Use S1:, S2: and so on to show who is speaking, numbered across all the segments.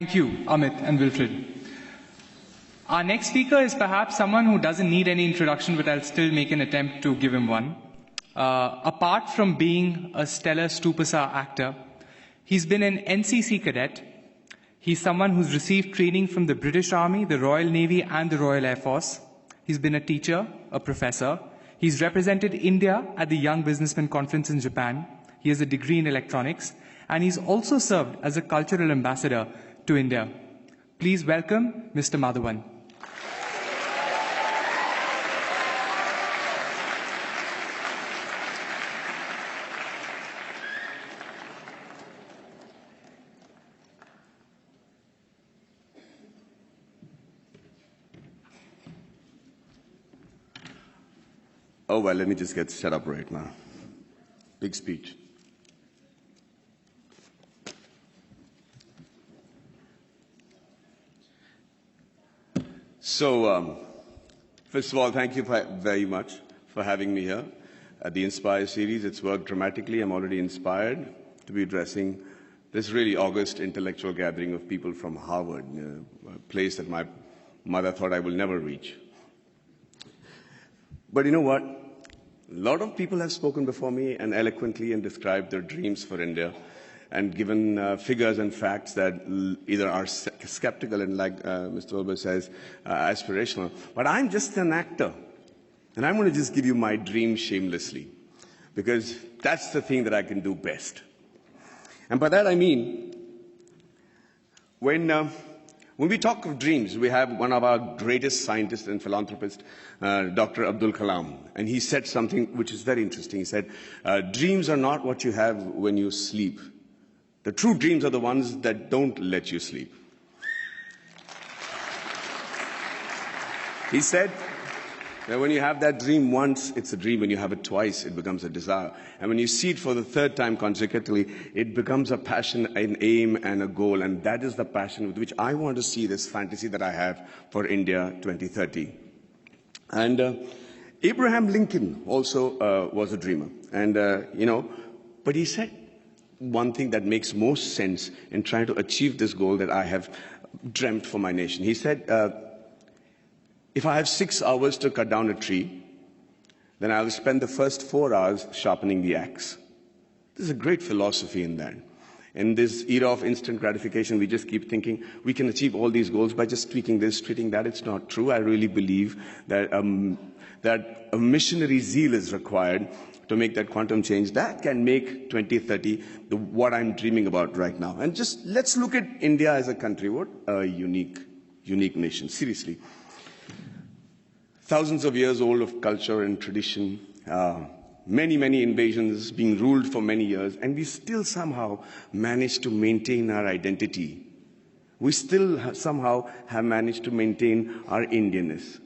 S1: Thank you, Amit and Wilfred. Our next speaker is perhaps someone who doesn't need any introduction, but I'll still make an attempt to give him one. Apart from being a stellar Stupasa actor, he's been an NCC cadet. He's someone who's received training from the British Army, the Royal Navy, and the Royal Air Force. He's been a teacher, a professor. He's represented India at the Young Businessman Conference in Japan. He has a degree in electronics, and he's also served as a cultural ambassador to India. Please welcome Mr. Madhavan.
S2: Oh, well, let me just get set up right now. Big speech. So, first of all, thank you very much for having me here at the Inspire series. It's worked dramatically. I'm already inspired to be addressing this really august intellectual gathering of people from Harvard, a place that my mother thought I will never reach. But you know what? A lot of people have spoken before me and eloquently and described their dreams for India and given figures and facts that either are skeptical and, like Mr. Wilbur says, aspirational. But I'm just an actor, and I'm going to just give you my dream shamelessly, because that's the thing that I can do best. And by that I mean, when we talk of dreams, we have one of our greatest scientists and philanthropists, Dr. Abdul Kalam, and he said something which is very interesting. He said, dreams are not what you have when you sleep. The true dreams are the ones that don't let you sleep. He said that when you have that dream once, it's a dream. When you have it twice, it becomes a desire. And when you see it for the third time consecutively, it becomes a passion, an aim, and a goal. And that is the passion with which I want to see this fantasy that I have for India 2030. And Abraham Lincoln also was a dreamer. And, but he said one thing that makes most sense in trying to achieve this goal that I have dreamt for my nation. He said, if I have 6 hours to cut down a tree, then I'll spend the first 4 hours sharpening the axe. There's a great philosophy in that. In this era of instant gratification, we just keep thinking we can achieve all these goals by just tweaking this, tweaking that. It's not true. I really believe that, that a missionary zeal is required to make that quantum change that can make 2030 what I'm dreaming about right now. And just let's look at India as a country. What a unique nation, seriously. Thousands of years old of culture and tradition, many invasions, being ruled for many years, and we still somehow managed to maintain our identity. We still somehow have managed to maintain our Indianness,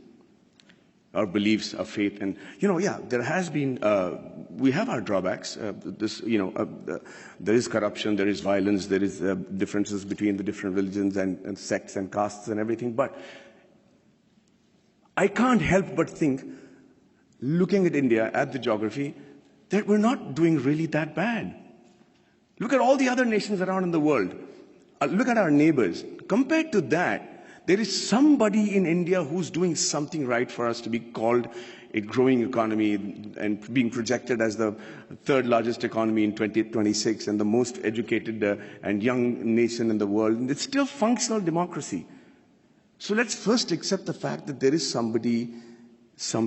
S2: our beliefs, our faith. And, there has been, we have our drawbacks. There is corruption, there is violence, there is differences between the different religions and sects and castes and everything. But I can't help but think, looking at India, at the geography, that we're not doing really that bad. Look at all the other nations around in the world. Look at our neighbors. Compared to that, there is somebody in India who's doing something right for us to be called a growing economy and being projected as the third largest economy in 2026 and the most educated and young nation in the world. And it's still functional democracy. So let's first accept the fact that there is some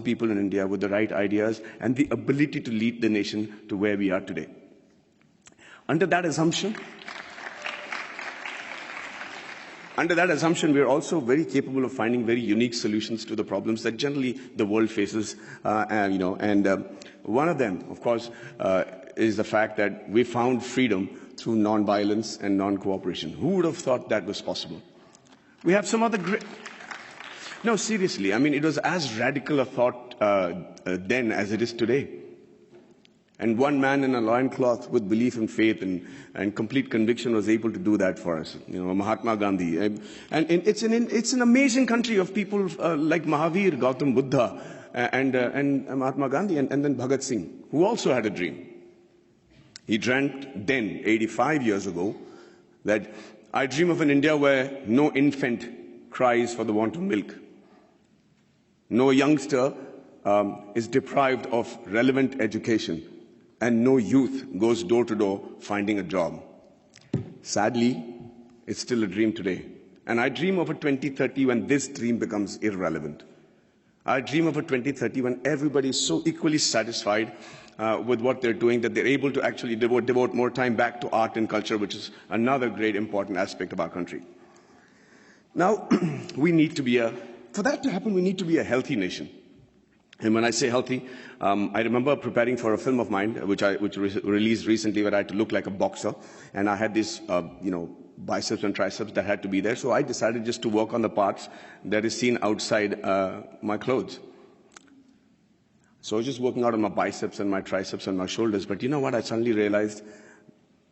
S2: people in India with the right ideas and the ability to lead the nation to where we are today. Under that assumption, we are also very capable of finding very unique solutions to the problems that generally the world faces. One of them, of course, is the fact that we found freedom through non-violence and non-cooperation. Who would have thought that was possible? We have some other great... No, seriously, I mean, it was as radical a thought then as it is today. And one man in a loincloth with belief and faith and complete conviction was able to do that for us. Mahatma Gandhi. And it's an amazing country of people like Mahavir, Gautam Buddha, and Mahatma Gandhi, and then Bhagat Singh, who also had a dream. He dreamt then, 85 years ago, that I dream of an India where no infant cries for the want of milk. No youngster is deprived of relevant education, and no youth goes door to door finding a job. Sadly, it's still a dream today. And I dream of a 2030 when this dream becomes irrelevant. I dream of a 2030 when everybody is so equally satisfied with what they're doing that they're able to actually devote more time back to art and culture, which is another great important aspect of our country. Now, for that to happen, we need to be a healthy nation. And when I say healthy, I remember preparing for a film of mine, which released recently, where I had to look like a boxer, and I had these, biceps and triceps that had to be there. So I decided just to work on the parts that is seen outside my clothes. So I was just working out on my biceps and my triceps and my shoulders. But you know what? I suddenly realized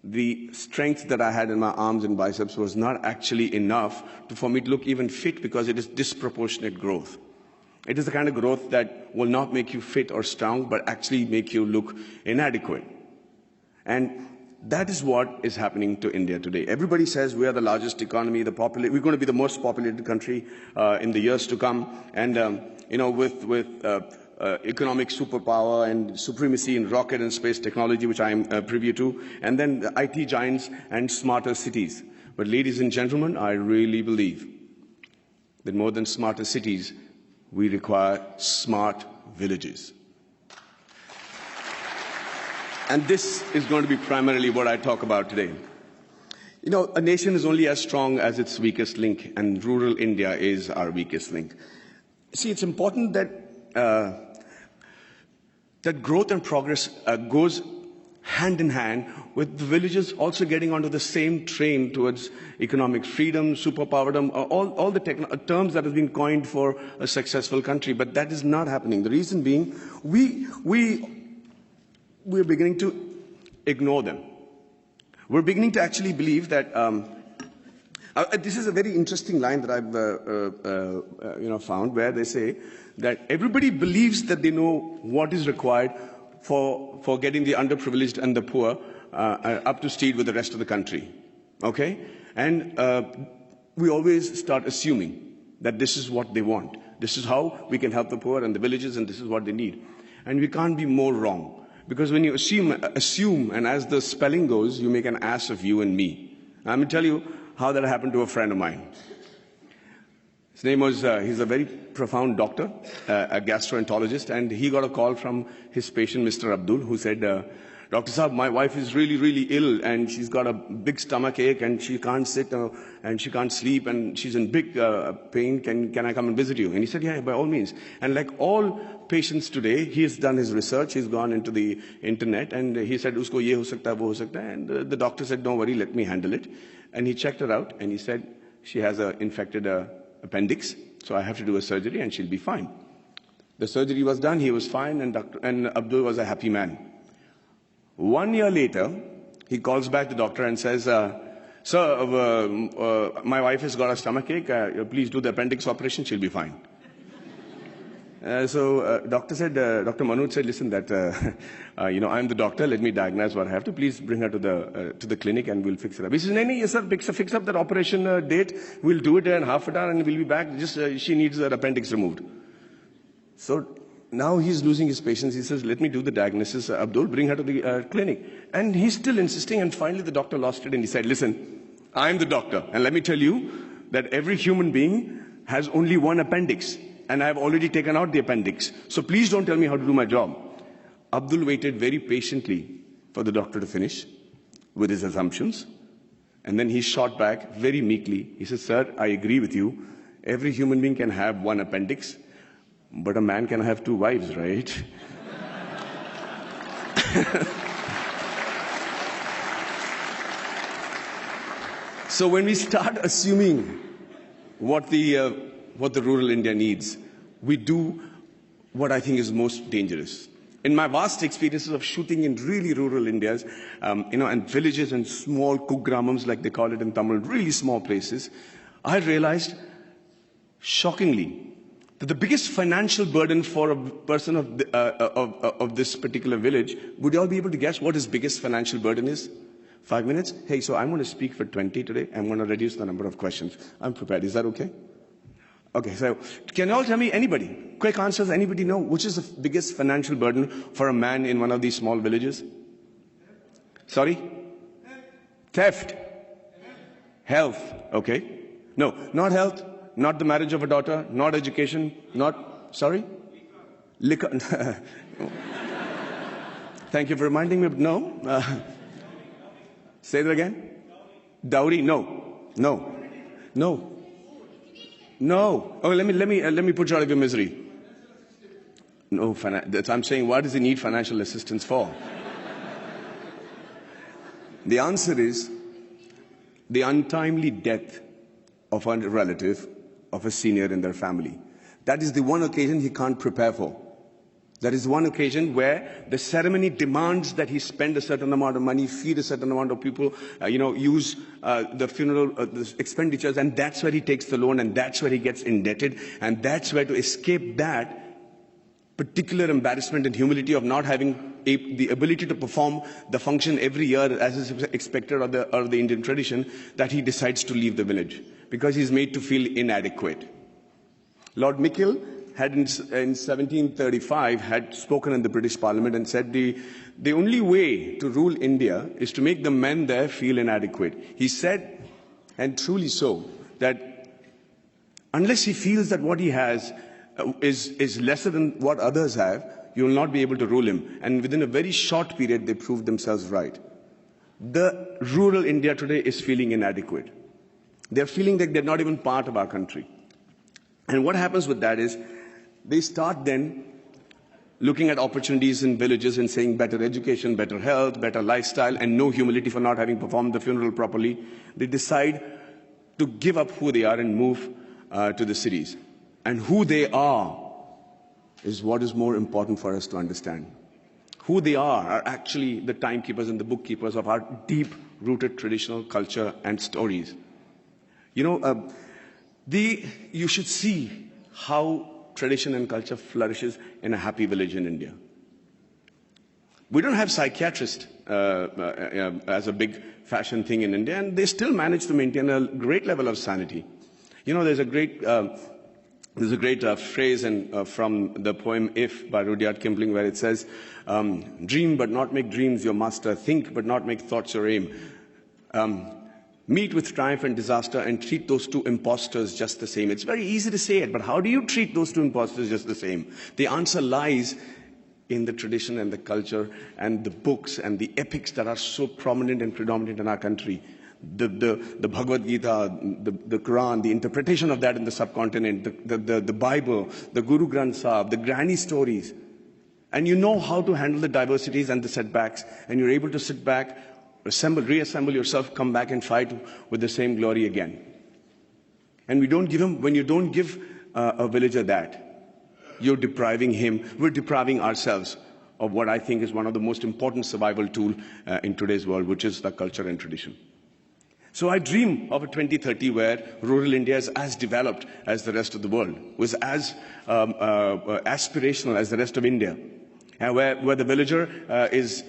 S2: the strength that I had in my arms and biceps was not actually enough for me to look even fit, because it is disproportionate growth. It is the kind of growth that will not make you fit or strong, but actually make you look inadequate. And that is what is happening to India today. Everybody says we are the largest economy, we're going to be the most populated country in the years to come. And, with economic superpower and supremacy in rocket and space technology, which I am privy to, and then the IT giants and smarter cities. But ladies and gentlemen, I really believe that more than smarter cities, we require smart villages. And this is going to be primarily what I talk about today. You know, a nation is only as strong as its weakest link, and rural India is our weakest link. See, it's important that that growth and progress goes hand in hand with the villages also getting onto the same train towards economic freedom, superpowerdom, all the terms that have been coined for a successful country. But that is not happening. The reason being, we're beginning to ignore them. We're beginning to actually believe that this is a very interesting line that I've found, where they say that everybody believes that they know what is required for getting the underprivileged and the poor up to speed with the rest of the country. Okay? And we always start assuming that this is what they want. This is how we can help the poor and the villages, and this is what they need. And we can't be more wrong. Because when you assume, and as the spelling goes, you make an ass of you and me. I'm going to tell you how that happened to a friend of mine. His name was, he's a very profound doctor, a gastroenterologist, and he got a call from his patient, Mr. Abdul, who said, Dr. Saab, my wife is really, really ill, and she's got a big stomach ache, and she can't sit, and she can't sleep, and she's in big pain. Can I come and visit you? And he said, yeah, by all means. And like all patients today, he has done his research, he's gone into the internet, and he said, usko ye ho sakta hai, wo ho sakta hai. And the doctor said, don't worry, let me handle it. And he checked her out, and he said, she has an infected appendix, so I have to do a surgery, and she'll be fine. The surgery was done, he was fine, and Abdul was a happy man. 1 year later, he calls back the doctor and says, sir, my wife has got a stomach ache, please do the appendix operation, she'll be fine. So Dr. Manoj said, listen, I'm the doctor, let me diagnose what I have to, please bring her to the clinic and we'll fix it up. He says, no, yes sir, fix up that operation date, we'll do it in half an hour and we'll be back, just she needs her appendix removed. So now he's losing his patience. He says, let me do the diagnosis, Abdul, bring her to the clinic. And he's still insisting, and finally the doctor lost it and he said, listen, I'm the doctor, and let me tell you that every human being has only one appendix, and I've already taken out the appendix. So please don't tell me how to do my job. Abdul waited very patiently for the doctor to finish with his assumptions, and then he shot back very meekly. He said, sir, I agree with you. Every human being can have one appendix, but a man can have two wives, right? So when we start assuming what the rural India needs, we do what I think is most dangerous. In my vast experiences of shooting in really rural Indias, and villages and small kugramams, like they call it in Tamil, really small places, I realized, shockingly, that the biggest financial burden for a person of this particular village, would you all be able to guess what his biggest financial burden is? 5 minutes? Hey, so I'm going to speak for 20 today. I'm going to reduce the number of questions. I'm prepared. Is that okay? Okay, so can you all tell me, anybody, quick answers, anybody know which is the biggest financial burden for a man in one of these small villages? Sorry? Theft. Health. Okay. No, not health, not the marriage of a daughter, not education, not, sorry? Liquor. Thank you for reminding me. No. Say that again. Dowry. No. No. No. No. Oh, let me put you out of your misery. No, I'm saying, what does he need financial assistance for? The answer is the untimely death of a relative, of a senior in their family. That is the one occasion he can't prepare for. That is one occasion where the ceremony demands that he spend a certain amount of money, feed a certain amount of people, use the funeral the expenditures, and that's where he takes the loan, and that's where he gets indebted, and that's where, to escape that particular embarrassment and humility of not having the ability to perform the function every year as is expected of the Indian tradition, that he decides to leave the village because he's made to feel inadequate. Lord Mickle had in 1735 had spoken in the British Parliament and said the only way to rule India is to make the men there feel inadequate. He said, and truly so, that unless he feels that what he has is lesser than what others have, you will not be able to rule him. And within a very short period, they proved themselves right. The rural India today is feeling inadequate. They're feeling that they're not even part of our country. And what happens with that is, they start then looking at opportunities in villages and saying better education, better health, better lifestyle, and no humility for not having performed the funeral properly. They decide to give up who they are and move to the cities. And who they are is what is more important for us to understand. Who they are actually the timekeepers and the bookkeepers of our deep-rooted traditional culture and stories. You should see how tradition and culture flourishes in a happy village in India. We don't have psychiatrists as a big fashion thing in India, and they still manage to maintain a great level of sanity. There's a great phrase from the poem If by Rudyard Kipling, where it says, dream but not make dreams your master, think but not make thoughts your aim. Meet with triumph and disaster and treat those two impostors just the same. It's very easy to say it, but how do you treat those two impostors just the same? The answer lies in the tradition and the culture and the books and the epics that are so prominent and predominant in our country. The Bhagavad Gita, the Quran, the interpretation of that in the subcontinent, the Bible, the Guru Granth Sahib, the granny stories. And you know how to handle the diversities and the setbacks, and you're able to sit back, reassemble yourself, come back and fight with the same glory again. And when you don't give a villager that, we're depriving ourselves of what I think is one of the most important survival tools in today's world, which is the culture and tradition. So I dream of a 2030 where rural India is as developed as the rest of the world, was as aspirational as the rest of India, and where the villager is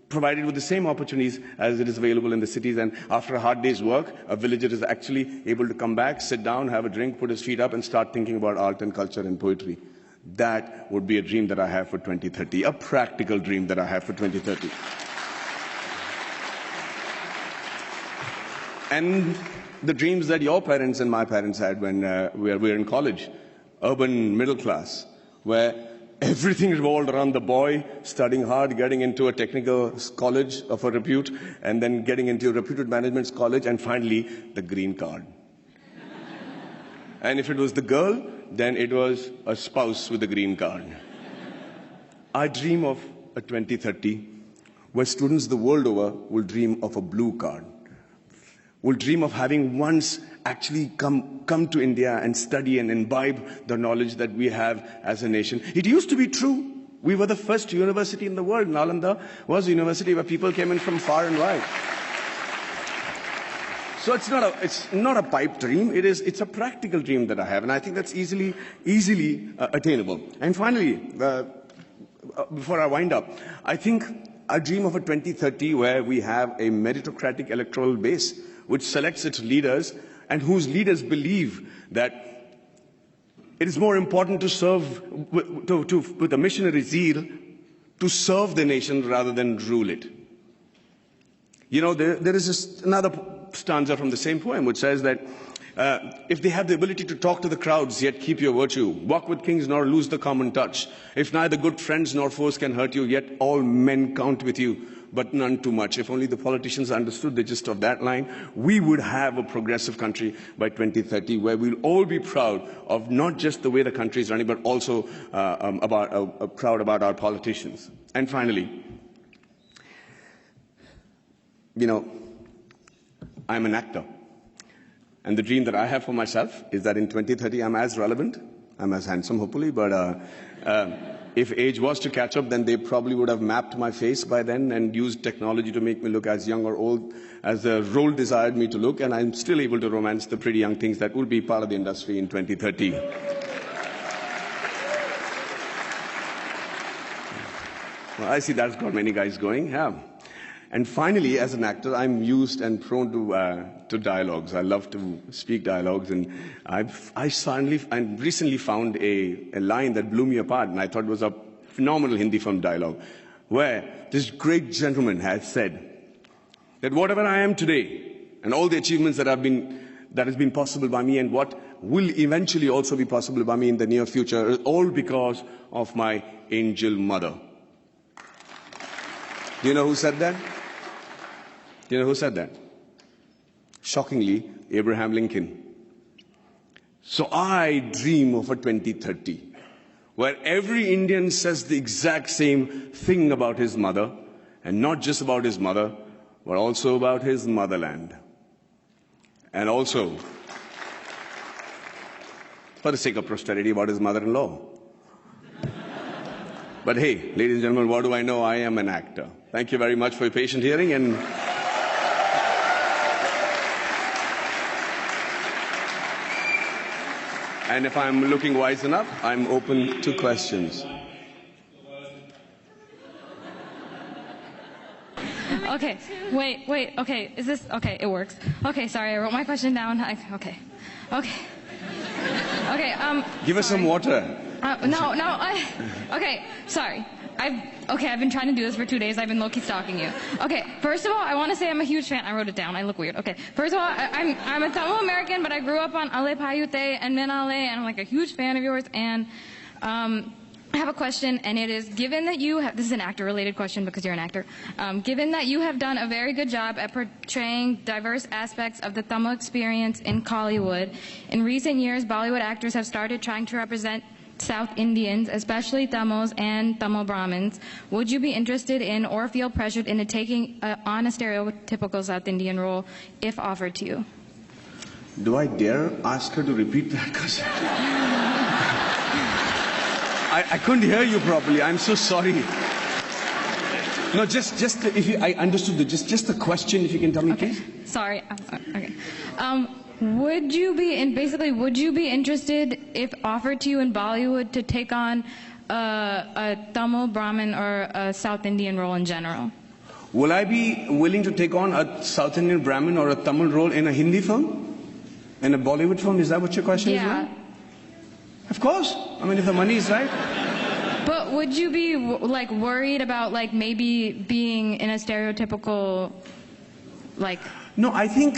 S2: provided with the same opportunities as it is available in the cities. And after a hard day's work, a villager is actually able to come back, sit down, have a drink, put his feet up, and start thinking about art and culture and poetry. That would be a dream that I have for 2030, a practical dream that I have for 2030. And the dreams that your parents and my parents had when we were in college, urban middle class, where everything revolved around the boy studying hard, getting into a technical college of a repute, and then getting into a reputed management college, and finally the green card. And if it was the girl, then it was a spouse with a green card. I dream of a 2030 where students the world over will dream of a blue card, will dream of having once actually come to India and study and imbibe the knowledge that we have as a nation. It used to be true. We were the first university in the world. Nalanda was a university where people came in from far and wide. So it's not a pipe dream. It's a practical dream that I have, and I think that's easily attainable. And finally, before I wind up, I think I dream of a 2030 where we have a meritocratic electoral base which selects its leaders and whose leaders believe that it is more important to serve with a missionary zeal to serve the nation rather than rule it. You know, there is another stanza from the same poem which says that if they have the ability to talk to the crowds, yet keep your virtue, walk with kings nor lose the common touch, if neither good friends nor foes can hurt you, yet all men count with you, but none too much. If only the politicians understood the gist of that line, we would have a progressive country by 2030 where we'll all be proud of not just the way the country is running, but also proud about our politicians. And finally, you know, I'm an actor. And the dream that I have for myself is that in 2030 I'm as relevant, I'm as handsome hopefully, but if age was to catch up, then they probably would have mapped my face by then and used technology to make me look as young or old as the role desired me to look, and I'm still able to romance the pretty young things that will be part of the industry in 2030. Well, I see that's got many guys going, yeah. And finally, as an actor, I'm used and prone to dialogues. I love to speak dialogues, and I recently found a line that blew me apart, and I thought it was a phenomenal Hindi film dialogue, where this great gentleman has said that whatever I am today, and all the achievements that has been possible by me, and what will eventually also be possible by me in the near future, is all because of my angel mother. Do you know who said that? Do you know who said that? Shockingly, Abraham Lincoln. So I dream of a 2030 where every Indian says the exact same thing about his mother, and not just about his mother, but also about his motherland. And also, for the sake of posterity, about his mother-in-law. But hey, ladies and gentlemen, what do I know? I am an actor. Thank you very much for your patient hearing, and if I'm looking wise enough, I'm open to questions.
S3: Okay, wait, okay, is this, okay, it works. Okay, sorry, I wrote my question down. Okay.
S2: Give us some water.
S3: Okay, sorry. I've been trying to do this for 2 days. I've been low-key stalking you. Okay, first of all, I want to say I'm a huge fan. I wrote it down. I look weird. Okay, first of all, I'm a Tamil American, but I grew up on Ale Payute and Menale, and I'm like a huge fan of yours. And I have a question, and it is, given that you have, this is an actor-related question because you're an actor, given that you have done a very good job at portraying diverse aspects of the Tamil experience in Kollywood, in recent years, Bollywood actors have started trying to represent South Indians, especially Tamils and Tamil Brahmins. Would you be interested in or feel pressured into taking on a stereotypical South Indian role if offered to you?
S2: Do I dare ask her to repeat that? Because I couldn't hear you properly. I'm so sorry. No, just if you, I understood just the question. If you can tell me,
S3: okay.
S2: Please.
S3: Sorry. Okay. Would you be interested, if offered to you in Bollywood, to take on a Tamil Brahmin or a South Indian role in general?
S2: Will I be willing to take on a South Indian Brahmin or a Tamil role in a Hindi film? In a Bollywood film? Is that what your question is?
S3: Yeah.
S2: Of course. I mean, if the money is right.
S3: But would you be like worried about like maybe being in a stereotypical like?
S2: No, I think,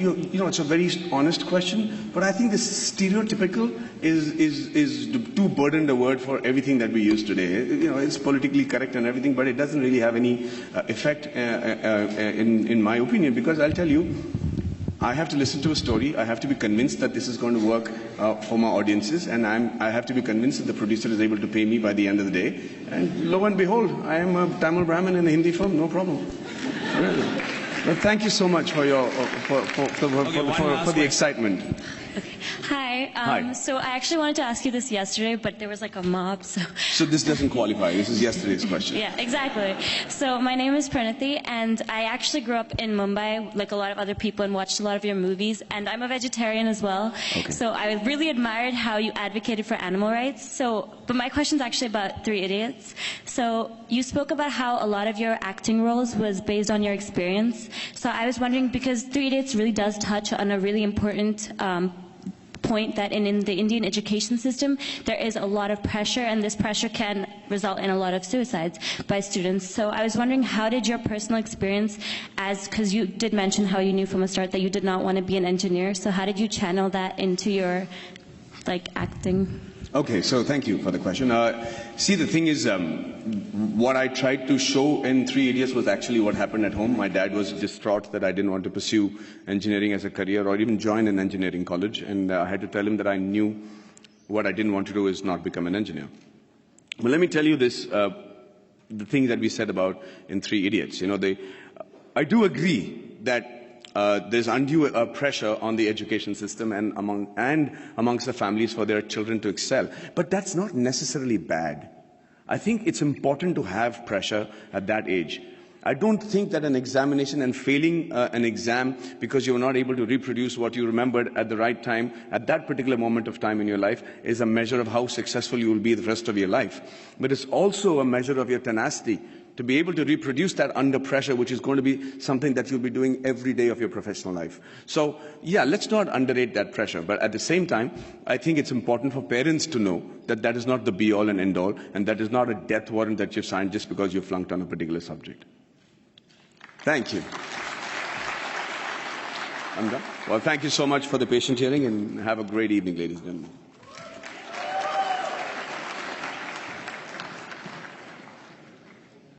S2: you know, it's a very honest question, but I think this stereotypical is too burdened a word for everything that we use today. You know, it's politically correct and everything, but it doesn't really have any effect in my opinion, because I'll tell you, I have to listen to a story, I have to be convinced that this is going to work for my audiences, and I have to be convinced that the producer is able to pay me by the end of the day, and lo and behold, I am a Tamil Brahmin in a Hindi film, no problem. Really. Well, thank you so much for your for the excitement.
S3: Okay.
S4: Hi.
S2: Hi.
S4: So I actually wanted to ask you this yesterday, but there was like a mob, so...
S2: So this doesn't qualify. This is yesterday's question.
S4: Yeah, exactly. So my name is Pranati, and I actually grew up in Mumbai, like a lot of other people, and watched a lot of your movies. And I'm a vegetarian as well.
S2: Okay.
S4: So I really admired how you advocated for animal rights. But my question's actually about Three Idiots. So you spoke about how a lot of your acting roles was based on your experience. So I was wondering, because Three Idiots really does touch on a really important point that in the Indian education system, there is a lot of pressure, and this pressure can result in a lot of suicides by students. So I was wondering, how did your personal experience, because you did mention how you knew from the start that you did not want to be an engineer, so how did you channel that into your acting?
S2: Okay, so thank you for the question. See, the thing is, what I tried to show in Three Idiots was actually what happened at home. My dad was distraught that I didn't want to pursue engineering as a career or even join an engineering college, and I had to tell him that I knew what I didn't want to do is not become an engineer. But let me tell you this, the thing that we said about in Three Idiots. I do agree that there's undue pressure on the education system and amongst the families for their children to excel. But that's not necessarily bad. I think it's important to have pressure at that age. I don't think that an examination and failing an exam because you're not able to reproduce what you remembered at the right time, at that particular moment of time in your life, is a measure of how successful you will be the rest of your life. But it's also a measure of your tenacity to be able to reproduce that under pressure, which is going to be something that you'll be doing every day of your professional life. So, yeah, let's not underrate that pressure. But at the same time, I think it's important for parents to know that that is not the be-all and end-all, and that is not a death warrant that you've signed just because you flunked on a particular subject. Thank you. I'm done. Well, thank you so much for the patient hearing, and have a great evening, ladies and gentlemen.